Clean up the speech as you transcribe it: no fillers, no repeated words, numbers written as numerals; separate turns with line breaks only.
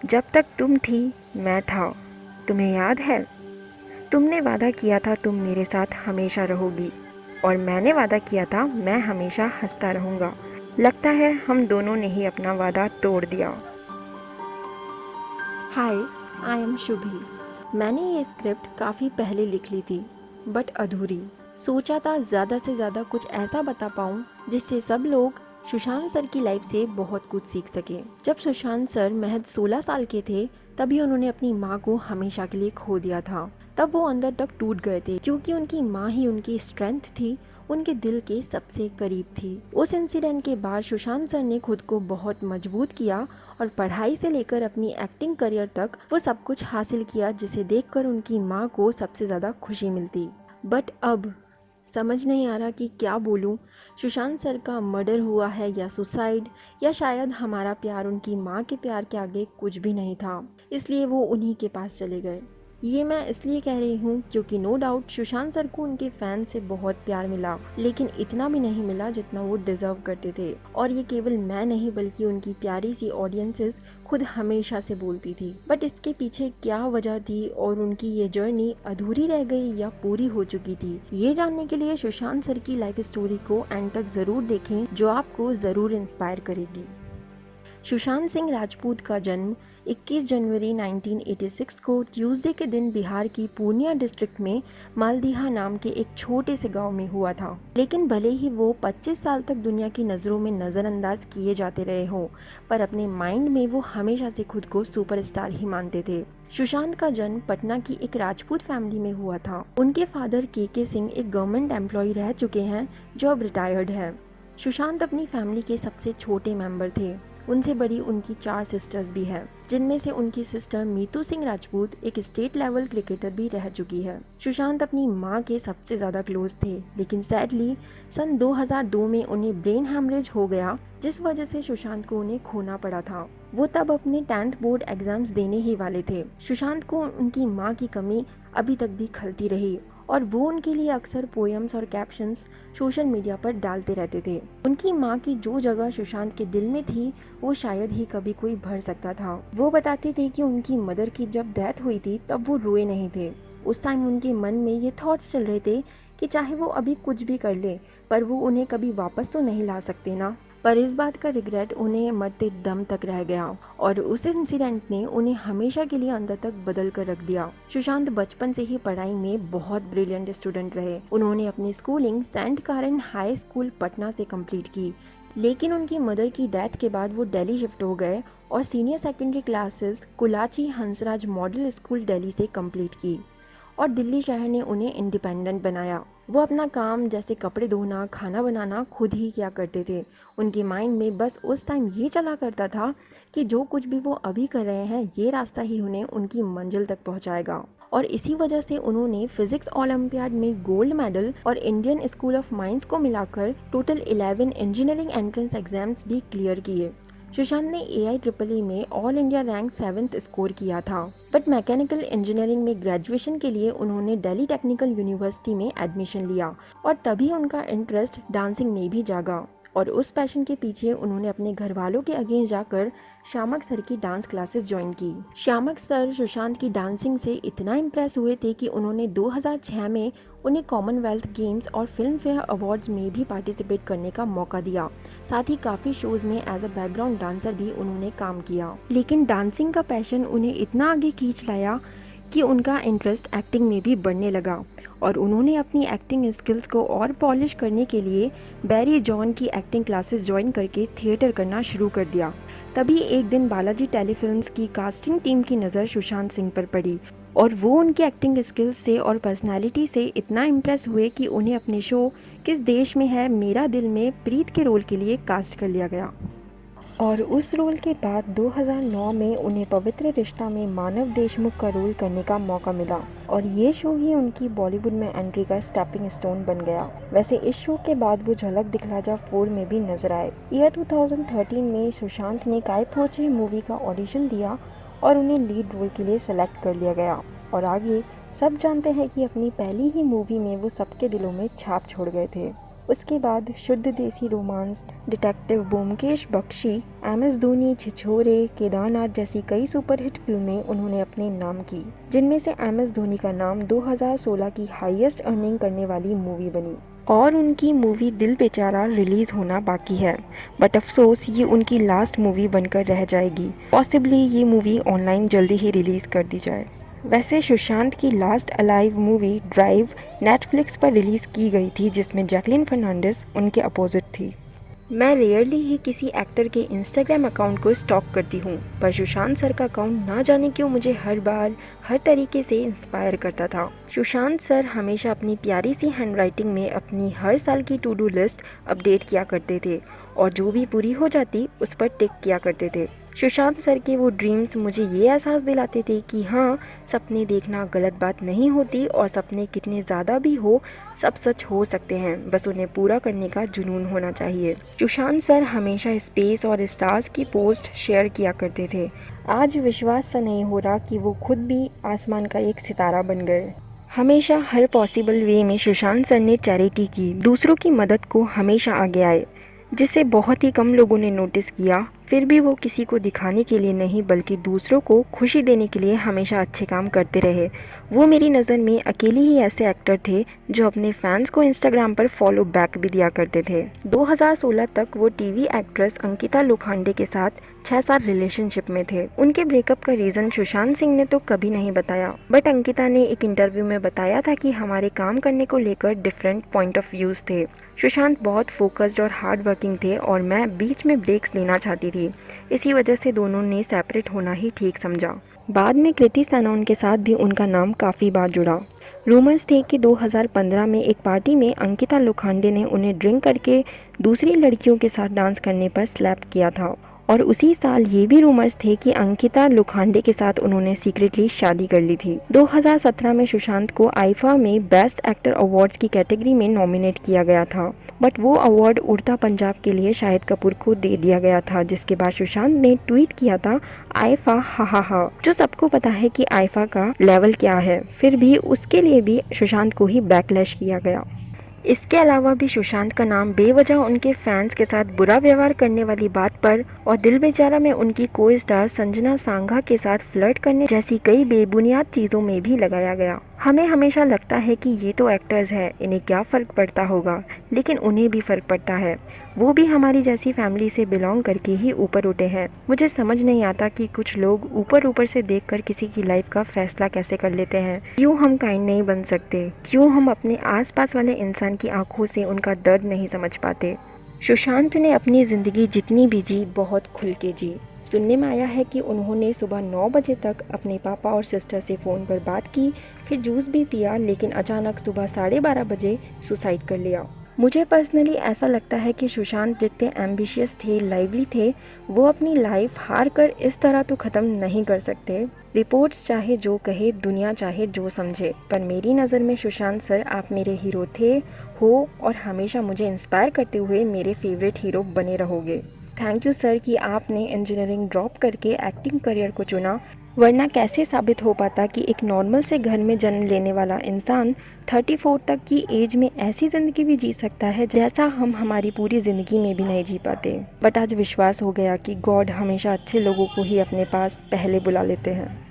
जब तक तुम थी मैं था, तुम्हें याद है? तुमने वादा किया था तुम मेरे साथ हमेशा रहोगी, और मैंने वादा किया था मैं हमेशा हंसता रहूँगा। लगता है हम दोनों ने ही अपना वादा तोड़ दिया।
हाय, आई एम शुभी। मैंने ये स्क्रिप्ट काफ़ी पहले लिख ली थी, बट अधूरी। सोचा था ज़्यादा से ज़्यादा कुछ ऐसा बता पाऊँ जिससे सब लोग सुशांत सर की लाइफ से बहुत कुछ सीख सकें। जब सुशांत सर महज 16 साल के थे, तभी उन्होंने अपनी माँ को हमेशा के लिए खो दिया था। तब वो अंदर तक टूट गए थे, क्योंकि उनकी माँ ही उनकी स्ट्रेंथ थी, उनके दिल के सबसे करीब थी। उस इंसिडेंट के बाद सुशांत सर ने खुद को बहुत मजबूत किया और पढ़ाई से लेकर अपनी एक्टिंग करियर तक वो सब कुछ हासिल किया, जिसे देखकर उनकी माँ को सबसे ज़्यादा खुशी मिलती। बट अब समझ नहीं आ रहा कि क्या बोलूँ। सुशांत सर का मर्डर हुआ है या सुसाइड, या शायद हमारा प्यार उनकी माँ के प्यार के आगे कुछ भी नहीं था, इसलिए वो उन्हीं के पास चले गए। ये मैं इसलिए कह रही हूँ क्योंकि नो डाउट सुशांत सर को उनके फैंस से बहुत प्यार मिला, लेकिन इतना भी नहीं मिला जितना वो डिजर्व करते थे। और ये केवल मैं नहीं बल्कि उनकी प्यारी सी ऑडियंसेस खुद हमेशा से बोलती थी। बट इसके पीछे क्या वजह थी और उनकी ये जर्नी अधूरी रह गई या पूरी हो चुकी थी, ये जानने के लिए सुशांत सर की लाइफ स्टोरी को एंड तक जरूर देखें, जो आपको जरूर इंस्पायर करेगी। सुशांत सिंह राजपूत का जन्म 21 जनवरी 1986 को ट्यूसडे के दिन बिहार की पूर्णिया डिस्ट्रिक्ट में मालदीहा नाम के एक छोटे से गांव में हुआ था। लेकिन भले ही वो 25 साल तक दुनिया की नज़रों में नज़रअंदाज किए जाते रहे हों, पर अपने माइंड में वो हमेशा से खुद को सुपरस्टार ही मानते थे। सुशांत का जन्म पटना की एक राजपूत फैमिली में हुआ था। उनके फादर के सिंह एक गवर्नमेंट एम्प्लॉय रह चुके हैं, जो अब रिटायर्ड है। सुशांत अपनी फैमिली के सबसे छोटे मेंबर थे। उनसे बड़ी उनकी 4 सिस्टर्स भी हैं, जिनमें से उनकी सिस्टर मीतू सिंह राजपूत एक स्टेट लेवल क्रिकेटर भी रह चुकी है। सुशांत अपनी मां के सबसे ज्यादा क्लोज थे, लेकिन सैडली सन 2002 में उन्हें ब्रेन हैमरेज हो गया, जिस वजह से सुशांत को उन्हें खोना पड़ा था। वो तब अपने 10th बोर्ड एग्जाम्स देने ही वाले थे। सुशांत को उनकी मां की कमी अभी तक भी खलती रही, और वो उनके लिए अक्सर पोएम्स और कैप्शंस सोशल मीडिया पर डालते रहते थे। उनकी माँ की जो जगह सुशांत के दिल में थी, वो शायद ही कभी कोई भर सकता था। वो बताते थे कि उनकी मदर की जब डेथ हुई थी तब वो रोए नहीं थे। उस टाइम उनके मन में ये थॉट्स चल रहे थे कि चाहे वो अभी कुछ भी कर ले, पर वो उन्हें कभी वापस तो नहीं ला सकते ना। पर इस बात का रिग्रेट उन्हें मरते दम तक रह गया, और उस इंसिडेंट ने उन्हें हमेशा के लिए अंदर तक बदल कर रख दिया। सुशांत बचपन से ही पढ़ाई में बहुत ब्रिलियंट स्टूडेंट रहे। उन्होंने अपनी स्कूलिंग सेंट कारन हाई स्कूल पटना से कंप्लीट की, लेकिन उनकी मदर की डेथ के बाद वो दिल्ली शिफ्ट हो गए और सीनियर सेकेंडरी क्लासेस कुलाची हंसराज मॉडल स्कूल दिल्ली से कंप्लीट की, और दिल्ली शहर ने उन्हें इंडिपेंडेंट बनाया। वो अपना काम जैसे कपड़े धोना, खाना बनाना खुद ही किया करते थे। उनके माइंड में बस उस टाइम ये चला करता था कि जो कुछ भी वो अभी कर रहे हैं, ये रास्ता ही उन्हें उनकी मंजिल तक पहुंचाएगा। और इसी वजह से उन्होंने फिजिक्स ओलंपियाड में गोल्ड मेडल और इंडियन स्कूल ऑफ माइंस को मिलाकर टोटल 11 इंजीनियरिंग एंट्रेंस एग्जाम्स भी क्लियर किए। सुशांत ने AIEEE में all India rank 7th score किया था। बट मैकेनिकल इंजीनियरिंग में ग्रेजुएशन के लिए उन्होंने दिल्ली टेक्निकल यूनिवर्सिटी में एडमिशन लिया, और तभी उनका इंटरेस्ट डांसिंग में भी जागा, और उस पैशन के पीछे उन्होंने अपने घर वालों के अगेंस्ट जाकर श्यामक सर की डांस क्लासेस ज्वाइन की। श्यामक सर सुशांत की डांसिंग से इतना इम्प्रेस हुए थे कि उन्होंने 2006 में उन्हें कॉमनवेल्थ गेम्स और फिल्म फेयर अवार्ड्स में भी पार्टिसिपेट करने का मौका दिया। साथ ही काफ़ी शोज में एज अ बैकग्राउंड डांसर भी उन्होंने काम किया। लेकिन डांसिंग का पैशन उन्हें इतना आगे खींच लाया कि उनका इंटरेस्ट एक्टिंग में भी बढ़ने लगा, और उन्होंने अपनी एक्टिंग स्किल्स को और पॉलिश करने के लिए बैरी जॉन की एक्टिंग क्लासेस ज्वाइन करके थिएटर करना शुरू कर दिया। तभी एक दिन बालाजी टेलीफिल्म्स की कास्टिंग टीम की नज़र सुशांत सिंह पर पड़ी, और वो उनके एक्टिंग स्किल्स से और पर्सनालिटी से इतना इम्प्रेस हुए कि उन्हें अपने शो किस देश में है मेरा दिल में प्रीत के रोल के लिए कास्ट कर लिया गया। और उस रोल के बाद 2009 में उन्हें पवित्र रिश्ता में मानव देशमुख का रोल करने का मौका मिला, और ये शो ही उनकी बॉलीवुड में एंट्री का स्टेपिंग स्टोन बन गया। वैसे इस शो के बाद वो झलक दिखला जा 4 में भी नजर आए। ईयर 2013 में सुशांत ने काय पोचे मूवी का ऑडिशन दिया और उन्हें लीड रोल के लिए सेलेक्ट कर लिया गया, और आगे सब जानते हैं कि अपनी पहली ही मूवी में वो सबके दिलों में छाप छोड़ गए थे।
उसके बाद Shuddh Desi romance, detective Byomkesh Bakshi, MS Dhoni, Chhichhore, Kedarnath जैसी कई सुपरहिट फिल्में उन्होंने अपने नाम की, जिनमें से MS धोनी का नाम 2016 की हाईएस्ट अर्निंग करने वाली मूवी बनी। और उनकी मूवी दिल बेचारा रिलीज़ होना बाकी है, बट अफसोस ये उनकी लास्ट मूवी बनकर रह जाएगी। पॉसिबली ये मूवी ऑनलाइन जल्दी ही रिलीज़ कर दी जाए। वैसे सुशांत की last alive movie drive Netflix पर रिलीज़ की गई थी, जिसमें जैकलिन फर्नांडिस उनके अपोजिट थी। मैं रेयरली ही किसी एक्टर के इंस्टाग्राम अकाउंट को स्टॉक करती हूँ, पर सुशांत सर का अकाउंट ना जाने क्यों मुझे हर बार हर तरीके से इंस्पायर करता था। सुशांत सर हमेशा अपनी प्यारी सी हैंडराइटिंग में अपनी हर साल की टू डू लिस्ट अपडेट किया करते थे और जो भी पूरी हो जाती उस पर टिक किया करते थे। सुशांत सर के वो ड्रीम्स मुझे ये एहसास दिलाते थे कि हाँ, सपने देखना गलत बात नहीं होती और सपने कितने ज़्यादा भी हो सब सच हो सकते हैं, बस उन्हें पूरा करने का जुनून होना चाहिए। सुशांत सर हमेशा स्पेस और स्टार्स की पोस्ट शेयर किया करते थे। आज विश्वास सा नहीं हो रहा कि वो खुद भी आसमान का एक सितारा बन गए। हमेशा हर पॉसिबल वे में सुशांत सर ने चैरिटी की, दूसरों की मदद को हमेशा आगे आए, जिसे बहुत ही कम लोगों ने नोटिस किया। फिर भी वो किसी को दिखाने के लिए नहीं बल्कि दूसरों को खुशी देने के लिए हमेशा अच्छे काम करते रहे। वो मेरी नज़र में अकेले ही ऐसे एक्टर थे जो अपने फैंस को इंस्टाग्राम पर फॉलो बैक भी दिया करते थे। 2016 तक वो टीवी एक्ट्रेस अंकिता लोखंडे के साथ 6 साल रिलेशनशिप में थे। उनके ब्रेकअप का रीज़न सुशांत सिंह ने तो कभी नहीं बताया, बट अंकिता ने एक इंटरव्यू में बताया था कि हमारे काम करने को लेकर डिफरेंट पॉइंट ऑफ व्यूज़ थे। सुशांत बहुत फोकस्ड और हार्ड वर्किंग थे और मैं बीच में ब्रेक्स लेना चाहती थी। इसी वजह से दोनों ने सेपरेट होना ही ठीक समझा। बाद में कृति सेनन के साथ भी उनका नाम काफ़ी बार जुड़ा। रूमर्स थे कि 2015 में एक पार्टी में अंकिता लोखंडे ने उन्हें ड्रिंक करके दूसरी लड़कियों के साथ डांस करने पर स्लैप किया था और उसी साल ये भी रूमर्स थे कि अंकिता लोखंडे के साथ उन्होंने सीक्रेटली शादी कर ली थी। 2017 में सुशांत को आईफा में बेस्ट एक्टर अवार्ड्स की कैटेगरी में नॉमिनेट किया गया था, बट वो अवार्ड उड़ता पंजाब के लिए शाहिद कपूर को दे दिया गया था, जिसके बाद सुशांत ने ट्वीट किया था आईफा हा हा हा, जो सबको पता है कि आईफा का लेवल क्या है। फिर भी उसके लिए भी सुशांत को ही बैकलैश किया गया। इसके अलावा भी सुशांत का नाम बेवजह उनके फैंस के साथ बुरा व्यवहार करने वाली बात पर और दिल बेचारा में उनकी को स्टार संजना सांघा के साथ फ्लर्ट करने जैसी कई बेबुनियाद चीज़ों में भी लगाया गया। हमें हमेशा लगता है कि ये तो एक्टर्स हैं, इन्हें क्या फ़र्क पड़ता होगा, लेकिन उन्हें भी फ़र्क पड़ता है। वो भी हमारी जैसी फैमिली से बिलोंग करके ही ऊपर उठे हैं। मुझे समझ नहीं आता कि कुछ लोग ऊपर ऊपर से देखकर किसी की लाइफ का फैसला कैसे कर लेते हैं। क्यों हम काइंड नहीं बन सकते? क्यों हम अपने आसपास वाले इंसान की आंखों से उनका दर्द नहीं समझ पाते? सुशांत ने अपनी ज़िंदगी जितनी भी जी बहुत खुल के जी। सुनने में आया है कि उन्होंने सुबह 9 बजे तक अपने पापा और सिस्टर से फ़ोन पर बात की, फिर जूस भी पिया, लेकिन अचानक सुबह 12:30 बजे सुसाइड कर लिया। मुझे पर्सनली ऐसा लगता है कि सुशांत जितने एम्बिशियस थे, लाइवली थे, वो अपनी लाइफ हार कर इस तरह तो ख़त्म नहीं कर सकते। रिपोर्ट्स चाहे जो कहे, दुनिया चाहे जो समझे, पर मेरी नज़र में सुशांत सर आप मेरे हीरो थे, हो और हमेशा मुझे इंस्पायर करते हुए मेरे फेवरेट हीरो बने रहोगे। थैंक यू सर कि आपने इंजीनियरिंग ड्रॉप करके एक्टिंग करियर को चुना, वरना कैसे साबित हो पाता कि एक नॉर्मल से घर में जन्म लेने वाला इंसान 34 तक की एज में ऐसी ज़िंदगी भी जी सकता है जैसा हम हमारी पूरी ज़िंदगी में भी नहीं जी पाते। बट आज विश्वास हो गया कि गॉड हमेशा अच्छे लोगों को ही अपने पास पहले बुला लेते हैं।